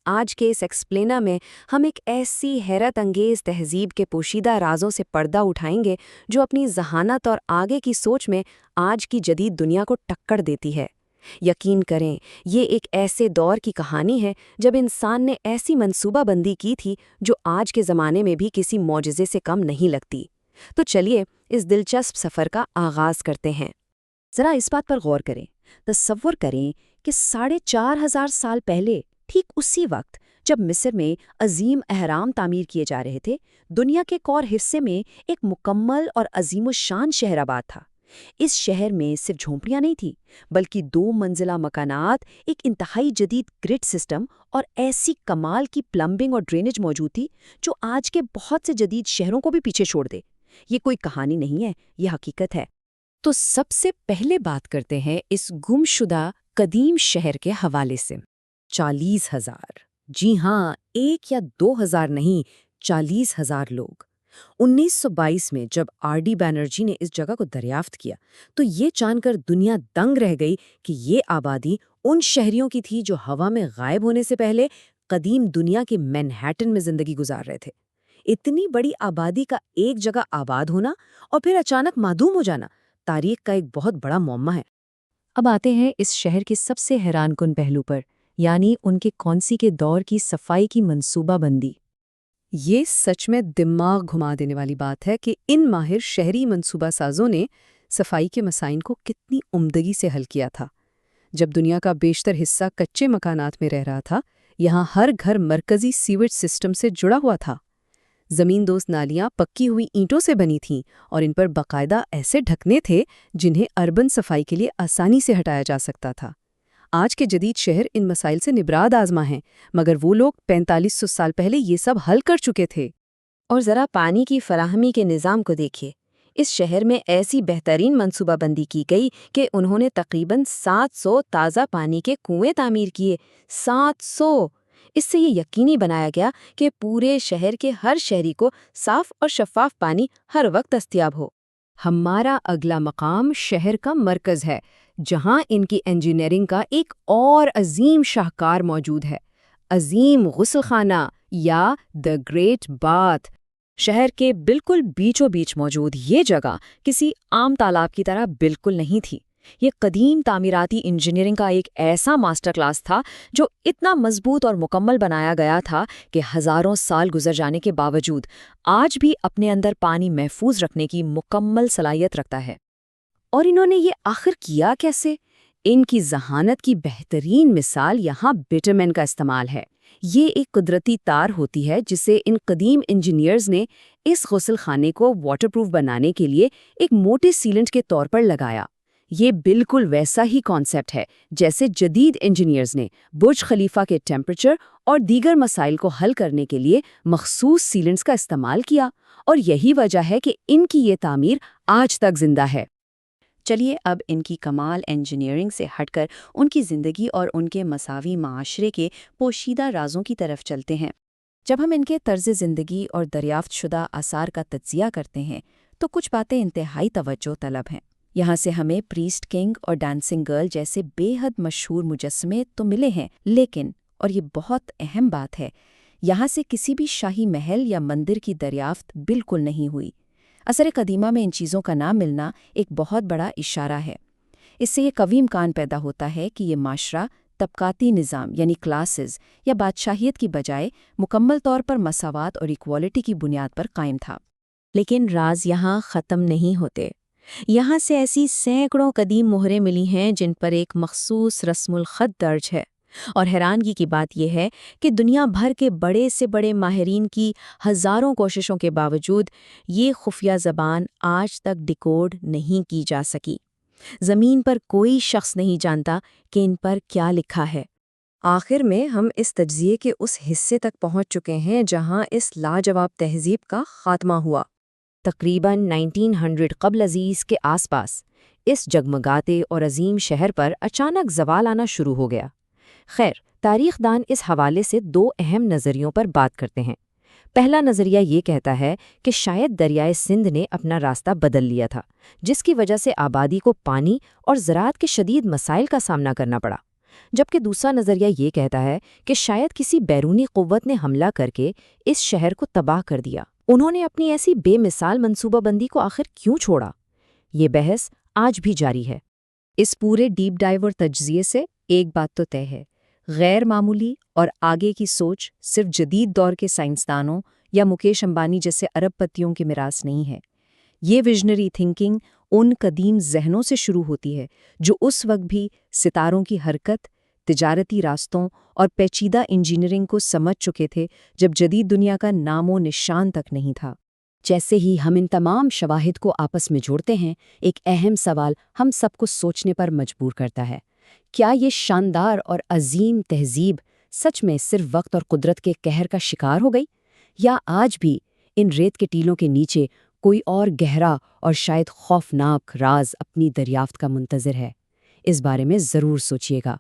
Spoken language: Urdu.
آج کے اس ایکسپلینا میں ہم ایک ایسی حیرت انگیز تہذیب کے پوشیدہ رازوں سے پردہ اٹھائیں گے جو اپنی ذہانت اور آگے کی سوچ میں آج کی جدید دنیا کو ٹکر دیتی ہے۔ یقین کریں، یہ ایک ایسے دور کی کہانی ہے جب انسان نے ایسی منصوبہ بندی کی تھی جو آج کے زمانے میں بھی کسی معجزے سے کم نہیں لگتی۔ تو چلیے اس دلچسپ سفر کا آغاز کرتے ہیں۔ ذرا اس بات پر غور کریں، تصور کریں کہ 4,500 سال پہلے ٹھیک اسی وقت جب مصر میں عظیم اہرام تعمیر کیے جا رہے تھے، دنیا کے ایک اور حصے میں ایک مکمل اور عظیم الشان شہر آباد تھا۔ اس شہر میں صرف جھونپڑیاں نہیں تھیں، بلکہ 2 منزلہ مکانات، ایک انتہائی جدید گرڈ سسٹم اور ایسی کمال کی پلمبنگ اور ڈرینیج موجود تھی جو آج کے بہت سے جدید شہروں کو بھی پیچھے چھوڑ دے۔ یہ کوئی کہانی نہیں ہے، یہ حقیقت ہے۔ تو سب سے پہلے بات کرتے ہیں اس گمشدہ قدیم شہر کے حوالے سے۔ 40,000، جی ہاں، 1 یا 2,000 نہیں، 40,000 لوگ۔ 1922 میں جب آر ڈی بینرجی نے اس جگہ کو دریافت کیا تو یہ جان کر دنیا دنگ رہ گئی کہ یہ آبادی ان شہریوں کی تھی جو ہوا میں غائب ہونے سے پہلے قدیم دنیا کے مینہٹن میں زندگی گزار رہے تھے۔ اتنی بڑی آبادی کا ایک جگہ آباد ہونا اور پھر اچانک معدوم ہو جانا تاریخ کا ایک بہت بڑا معمہ ہے۔ اب آتے ہیں اس شہر کے سب سے حیران کن پہلو پر، یعنی ان کے کونسی کے دور کی صفائی کی منصوبہ بندی۔ یہ سچ میں دماغ گھما دینے والی بات ہے کہ ان ماہر شہری منصوبہ سازوں نے صفائی کے مسائل کو کتنی عمدگی سے حل کیا تھا۔ جب دنیا کا بیشتر حصہ کچے مکانات میں رہ رہا تھا، یہاں ہر گھر مرکزی سیویج سسٹم سے جڑا ہوا تھا۔ زمین دوز نالیاں پکی ہوئی اینٹوں سے بنی تھیں اور ان پر باقاعدہ ایسے ڈھکنے تھے جنہیں اربن صفائی کے لیے آسانی سے ہٹایا جا سکتا تھا۔ آج کے جدید شہر ان مسائل سے نبراد آزما ہیں، مگر وہ لوگ 4500 سال پہلے یہ سب حل کر چکے تھے۔ اور ذرا پانی کی فراہمی کے نظام کو دیکھیے۔ اس شہر میں ایسی بہترین منصوبہ بندی کی گئی کہ انہوں نے تقریباً 700 تازہ پانی کے کنویں تعمیر کیے۔ 700! اس سے یہ یقینی بنایا گیا کہ پورے شہر کے ہر شہری کو صاف اور شفاف پانی ہر وقت دستیاب ہو۔ ہمارا اگلا مقام شہر کا مرکز ہے، جہاں ان کی انجینئرنگ کا ایک اور عظیم شاہکار موجود ہے، عظیم غسل خانہ یا دی گریٹ باتھ۔ شہر کے بالکل بیچوں بیچ موجود یہ جگہ کسی عام تالاب کی طرح بالکل نہیں تھی۔ یہ قدیم تعمیراتی انجینئرنگ کا ایک ایسا ماسٹر کلاس تھا جو اتنا مضبوط اور مکمل بنایا گیا تھا کہ ہزاروں سال گزر جانے کے باوجود آج بھی اپنے اندر پانی محفوظ رکھنے کی مکمل صلاحیت رکھتا ہے۔ اور انہوں نے یہ آخر کیا کیسے؟ ان کی ذہانت کی بہترین مثال یہاں بٹومن کا استعمال ہے۔ یہ ایک قدرتی تار ہوتی ہے جسے ان قدیم انجینئرز نے اس غسل خانے کو واٹر پروف بنانے کے لیے ایک موٹے سیلنٹ کے طور پر لگایا۔ یہ بالکل ویسا ہی کانسیپٹ ہے جیسے جدید انجینئرز نے برج خلیفہ کے ٹیمپریچر اور دیگر مسائل کو حل کرنے کے لیے مخصوص سیلنٹس کا استعمال کیا، اور یہی وجہ ہے کہ ان کی یہ تعمیر آج تک زندہ ہے۔ چلیے اب ان کی کمال انجینئرنگ سے ہٹ کر ان کی زندگی اور ان کے مساوی معاشرے کے پوشیدہ رازوں کی طرف چلتے ہیں۔ جب ہم ان کے طرز زندگی اور دریافت شدہ آثار کا تجزیہ کرتے ہیں تو کچھ باتیں انتہائی توجہ طلب ہیں۔ یہاں سے ہمیں پریسٹ کنگ اور ڈانسنگ گرل جیسے بے حد مشہور مجسمے تو ملے ہیں، لیکن، اور یہ بہت اہم بات ہے، یہاں سے کسی بھی شاہی محل یا مندر کی دریافت بالکل نہیں ہوئی۔ عصر قدیمہ میں ان چیزوں کا نہ ملنا ایک بہت بڑا اشارہ ہے۔ اس سے یہ قوی امکان پیدا ہوتا ہے کہ یہ معاشرہ طبقاتی نظام یعنی کلاسز یا بادشاہیت کی بجائے مکمل طور پر مساوات اور ایکوالٹی کی بنیاد پر قائم تھا۔ لیکن راز یہاں ختم نہیں ہوتے۔ یہاں سے ایسی سینکڑوں قدیم مہریں ملی ہیں جن پر ایک مخصوص رسم الخط درج ہے، اور حیرانگی کی بات یہ ہے کہ دنیا بھر کے بڑے سے بڑے ماہرین کی ہزاروں کوششوں کے باوجود یہ خفیہ زبان آج تک ڈیکوڈ نہیں کی جا سکی۔ زمین پر کوئی شخص نہیں جانتا کہ ان پر کیا لکھا ہے۔ آخر میں ہم اس تجزیے کے اس حصے تک پہنچ چکے ہیں جہاں اس لاجواب تہذیب کا خاتمہ ہوا۔ تقریباً 1900 قبل ازیز کے آس پاس اس جگمگاتے اور عظیم شہر پر اچانک زوال آنا شروع ہو گیا۔ خیر، تاریخ دان اس حوالے سے 2 اہم نظریوں پر بات کرتے ہیں۔ پہلا نظریہ یہ کہتا ہے کہ شاید دریائے سندھ نے اپنا راستہ بدل لیا تھا، جس کی وجہ سے آبادی کو پانی اور زراعت کے شدید مسائل کا سامنا کرنا پڑا۔ جبکہ دوسرا نظریہ یہ کہتا ہے کہ شاید کسی بیرونی قوت نے حملہ کر کے اس شہر کو تباہ کر دیا۔ انہوں نے اپنی ایسی بے مثال منصوبہ بندی کو آخر کیوں چھوڑا؟ یہ بحث آج بھی جاری ہے۔ اس پورے ڈیپ ڈائیو اور تجزیے سے ایک بات تو طے ہے، غیر معمولی اور آگے کی سوچ صرف جدید دور کے سائنسدانوں یا مکیش امبانی جیسے ارب پتیوں کے میراث نہیں ہے۔ یہ ویژنری تھنکنگ ان قدیم ذہنوں سے شروع ہوتی ہے جو اس وقت بھی ستاروں کی حرکت، تجارتی راستوں اور پیچیدہ انجینئرنگ کو سمجھ چکے تھے جب جدید دنیا کا نام و نشان تک نہیں تھا۔ جیسے ہی ہم ان تمام شواہد کو آپس میں جوڑتے ہیں، ایک اہم سوال ہم سب کو سوچنے پر مجبور کرتا ہے۔ کیا یہ شاندار اور عظیم تہذیب سچ میں صرف وقت اور قدرت کے قہر کا شکار ہو گئی؟ یا آج بھی ان ریت کے ٹیلوں کے نیچے کوئی اور گہرا اور شاید خوفناک راز اپنی دریافت کا منتظر ہے؟ اس بارے میں ضرور سوچیے گا۔